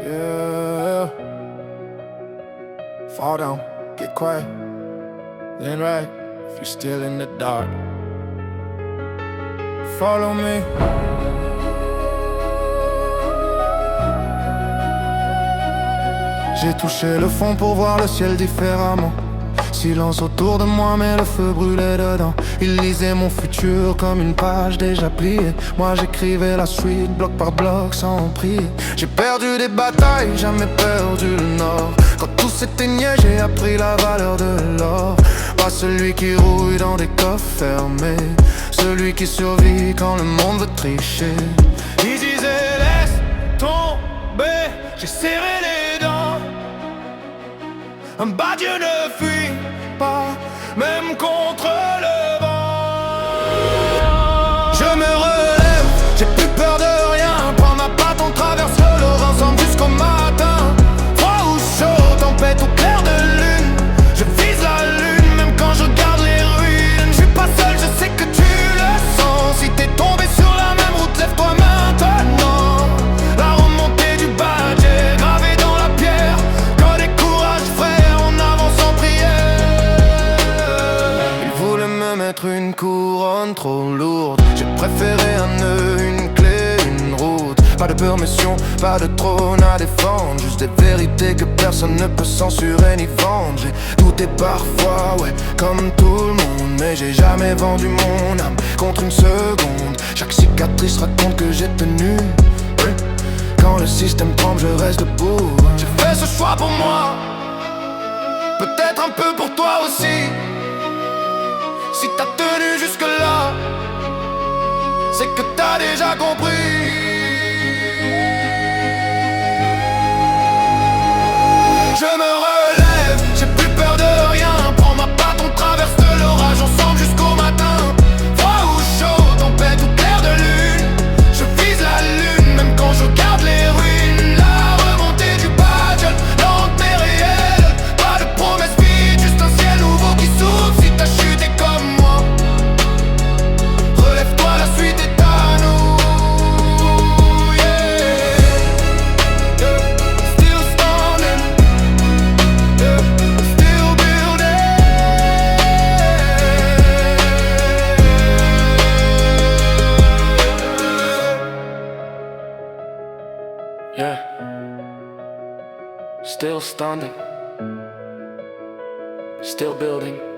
Yeah. Fall down, get quiet, then right if you're still in the dark. Follow me. J'ai touché le fond pour voir le ciel différemment. Silence autour de moi mais le feu brûlait dedans. Il lisait mon futur comme une page déjà pliée. Moi j'écrivais la suite bloc par bloc sans prier. J'ai perdu des batailles, jamais perdu le nord. Quand tout s'éteignait j'ai appris la valeur de l'or. Pas celui qui rouille dans des coffres fermés, celui qui survit quand le monde veut tricher. Ils disaient laisse tomber, j'ai serré les dents. Un bas Dieu ne fuit pas, même contre le vent. Je me relève, j'ai plus peur de rien. Prends ma patte, on traverse le Laurent ensemble jusqu'au matin. Froid ou chaud, tempête ou clair de lune, je vise la lune, même quand je regarde les ruines. Je suis pas seul, je sais que tu le sens. Si t'es tombé sur la même route, lève-toi maintenant. La remontée du badge est gravée dans la pierre. Code et courage frère, on avance en prière. Ils voulaient me mettre une couronne trop lourde. J'ai préféré un nœud, une clé, une route. Pas de permission, pas de trône à défendre. Juste des vérités que personne ne peut censurer ni vendre. J'ai douté parfois, ouais, comme tout le monde. Mais j'ai jamais vendu mon âme contre une seconde. Chaque cicatrice raconte que j'ai tenu. Quand le système tremble, je reste debout. J'ai fait ce choix pour moi, peut-être un peu pour toi aussi. Si t'as tenu jusque-là, c'est que t'as déjà compris. Je me relève, j'ai plus peur de rien. Prends ma patte, on traverse l'orage ensemble jusqu'au matin. Froid ou chaud, tempête ou clair de lune, je vise la lune, même quand je regarde les ruines. La remontée du badge, lente mais réelle. Pas de promesses vides, juste un ciel nouveau qui s'ouvre. Si t'as chuté comme moi, relève-toi, la suite est à nous. Still standing, still building. Yeah, still standing, still building.